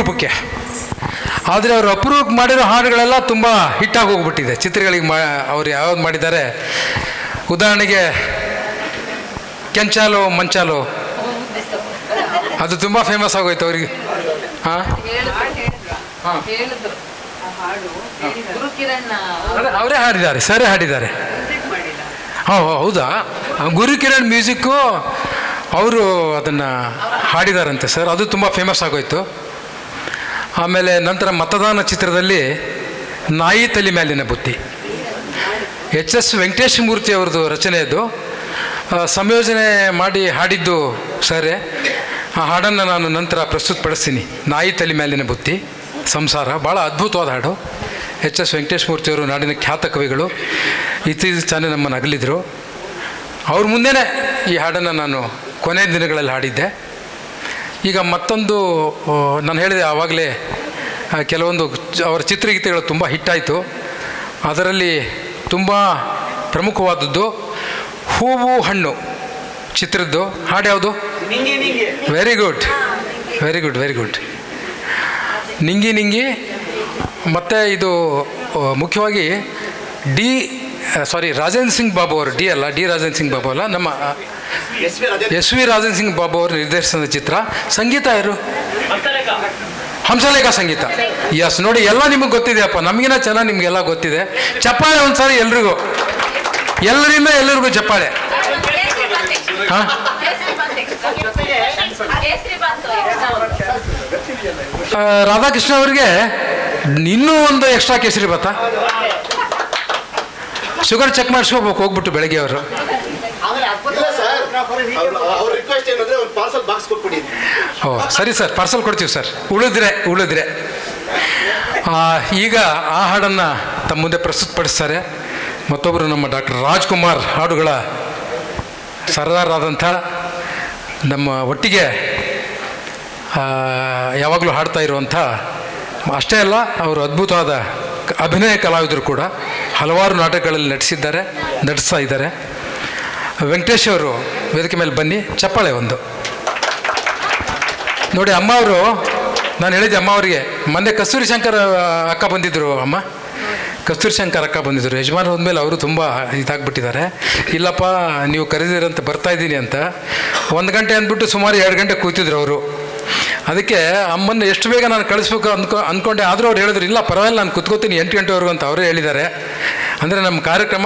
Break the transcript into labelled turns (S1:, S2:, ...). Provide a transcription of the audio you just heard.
S1: ಅಪರೂಪಕ್ಕೆ. ಆದರೆ ಅವರು ಅಪರೂಪಕ್ಕೆ ಮಾಡಿರೋ ಹಾಡುಗಳೆಲ್ಲ ತುಂಬ ಹಿಟ್ಟಾಗಿ ಹೋಗ್ಬಿಟ್ಟಿದೆ ಚಿತ್ರಗಳಿಗೆ. ಅವ್ರು ಯಾವ್ದು ಮಾಡಿದ್ದಾರೆ, ಉದಾಹರಣೆಗೆ ಕೆಂಚಾಲು ಮಂಚಾಲು, ಅದು ತುಂಬ ಫೇಮಸ್ ಆಗೋಯ್ತು ಅವ್ರಿಗೆ. ಹಾಂ ಅವರೇ ಹಾಡಿದ್ದಾರೆ, ಸರಿ ಹಾಡಿದ್ದಾರೆ. ಹೌದಾ, ಗುರುಕಿರಣ್ ಮ್ಯೂಸಿಕ್ಕು ಅವರು ಅದನ್ನು ಹಾಡಿದಾರಂತೆ ಸರ್, ಅದು ತುಂಬ ಫೇಮಸ್ ಆಗೋಯ್ತು. ಆಮೇಲೆ ನಂತರ ಮತದಾನ ಚಿತ್ರದಲ್ಲಿ ನಾಯಿ ತಲೆ ಮೇಲಿನ ಬುತ್ತಿ, ಎಚ್.ಎಸ್. ವೆಂಕಟೇಶ ಮೂರ್ತಿ ಅವ್ರದ್ದು ರಚನೆ. ಅದು ಸಂಯೋಜನೆ ಮಾಡಿ ಹಾಡಿದ್ದು ಸರ್. ಆ ಹಾಡನ್ನು ನಾನು ನಂತರ ಪ್ರಸ್ತುತಪಡಿಸ್ತೀನಿ. ನಾಯಿ ತಲೆ ಮೇಲಿನ ಬುತ್ತಿ, ಸಂಸಾರ, ಭಾಳ ಅದ್ಭುತವಾದ ಹಾಡು. ಎಚ್.ಎಸ್. ವೆಂಕಟೇಶ ಮೂರ್ತಿಯವರು ನಾಡಿನ ಖ್ಯಾತ ಕವಿಗಳು, ಇತ್ತೀಚೆಗೆ ನಮ್ಮನ್ನು ಅಗಲಿದ್ರು. ಅವ್ರ ಮುಂದೆನೇ ಈ ಹಾಡನ್ನು ನಾನು ಕೊನೆಯ ದಿನಗಳಲ್ಲಿ ಹಾಡಿದ್ದೆ. ಈಗ ಮತ್ತೊಂದು ನಾನು ಹೇಳಿದೆ ಆವಾಗಲೇ, ಕೆಲವೊಂದು ಅವರ ಚಿತ್ರಗೀತೆಗಳು ತುಂಬ ಹಿಟ್ಟಾಯಿತು. ಅದರಲ್ಲಿ ತುಂಬ ಪ್ರಮುಖವಾದದ್ದು ಹೂವು ಹಣ್ಣು ಚಿತ್ರದ್ದು ಹಾಡು ಯಾವುದು? Very good, very good, very good. ನಿಂಗಿ ನಿಂಗಿ. ಮತ್ತು ಇದು ಮುಖ್ಯವಾಗಿ ರಾಜೇಂದ್ರ ಸಿಂಗ್ ಬಾಬು ಅವರು, ಡಿ ರಾಜೇಂದ್ರ ಸಿಂಗ್ ಬಾಬು ಅಲ್ಲ, ನಮ್ಮ ಎಸ್ ವಿ ರಾಜೇಂದ್ರ ಸಿಂಗ್ ಬಾಬು ಅವರು ನಿರ್ದೇಶನದ ಚಿತ್ರ. ಸಂಗೀತ ಯಾರು? ಹಂಸಲೇಖ ಸಂಗೀತ. ಎಸ್, ನೋಡಿ ಎಲ್ಲ ನಿಮಗೆ ಗೊತ್ತಿದೆಯಪ್ಪ, ನಮಗಿನ ಚೆನ್ನಾಗಿ ನಿಮಗೆಲ್ಲ ಗೊತ್ತಿದೆ. ಚಪ್ಪಾಳೆ ಒಂದು ಸಾರಿ ಎಲ್ರಿಗೂ, ಎಲ್ಲರಿಗೂ ಚಪ್ಪಾಳೆ. ಹಾಂ, ರಾಧಾಕೃಷ್ಣ ಅವರಿಗೆ ಇನ್ನೂ ಒಂದು ಎಕ್ಸ್ಟ್ರಾ ಕೇಸರಿ ಭಾತ. ಶುಗರ್ ಚೆಕ್ ಮಾಡಿಸ್ಕೋಬೇಕು ಹೋಗ್ಬಿಟ್ಟು ಬೆಳಗ್ಗೆ ಅವರು. ಓ ಸರಿ ಸರ್, ಪಾರ್ಸಲ್ ಕೊಡ್ತೀವಿ ಸರ್, ಉಳಿದ್ರೆ. ಈಗ ಆ ಹಾಡನ್ನು ತಮ್ಮ ಮುಂದೆ ಪ್ರಸ್ತುತಪಡಿಸ್ತಾರೆ ಮತ್ತೊಬ್ಬರು ನಮ್ಮ ಡಾಕ್ಟರ್ ರಾಜ್ಕುಮಾರ್, ಹಾಡುಗಳ ಸರದಾರರಾದಂಥ, ನಮ್ಮ ಒಟ್ಟಿಗೆ ಯಾವಾಗಲೂ ಹಾಡ್ತಾ ಇರುವಂಥ, ಅಷ್ಟೇ ಅಲ್ಲ ಅವರು ಅದ್ಭುತವಾದ ಅಭಿನಯ ಕಲಾವಿದರು ಕೂಡ. ಹಲವಾರು ನಾಟಕಗಳಲ್ಲಿ ನಟಿಸ್ತಾ ಇದ್ದಾರೆ. ವೆಂಕಟೇಶ್ ಅವರು ವೇದಿಕೆ ಮೇಲೆ ಬನ್ನಿ, ಚಪ್ಪಾಳೆ ಒಂದು. ನೋಡಿ ಅಮ್ಮ ಅವರು, ನಾನು ಹೇಳಿದ್ದೆ ಅಮ್ಮ ಅವರಿಗೆ, ಮೊನ್ನೆ ಕಸ್ತೂರಿ ಶಂಕರ್ ಅಕ್ಕ ಬಂದಿದ್ದರು. ಕಸ್ತೂರಿ ಶಂಕರ್ ಅಕ್ಕ ಬಂದಿದ್ದರು. ಯಜಮಾನ್ ಹೋದ್ಮೇಲೆ ಅವರು ತುಂಬ ಇದಾಗ್ಬಿಟ್ಟಿದ್ದಾರೆ. ಇಲ್ಲಪ್ಪ ನೀವು ಕರೆದಿರಂತ ಬರ್ತಾ ಇದ್ದೀನಿ ಅಂತ 1 ಗಂಟೆ ಅಂದ್ಬಿಟ್ಟು ಸುಮಾರು 2 ಗಂಟೆ ಕೂತಿದ್ರು ಅವರು. ಅದಕ್ಕೆ ಅಮ್ಮನ್ನು ಎಷ್ಟು ಬೇಗ ನಾನು ಕಳಿಸ್ಬೇಕು ಅಂದ್ಕೊಂಡೆ. ಆದರೂ ಅವ್ರು ಹೇಳಿದ್ರು, ಇಲ್ಲ ಪರವಾಗಿಲ್ಲ, ನಾನು ಕುತ್ಕೋತೀನಿ 8 ಗಂಟೆವರೆಗೂ ಅಂತ ಅವರೇ ಹೇಳಿದ್ದಾರೆ. ಅಂದರೆ ನಮ್ಮ ಕಾರ್ಯಕ್ರಮ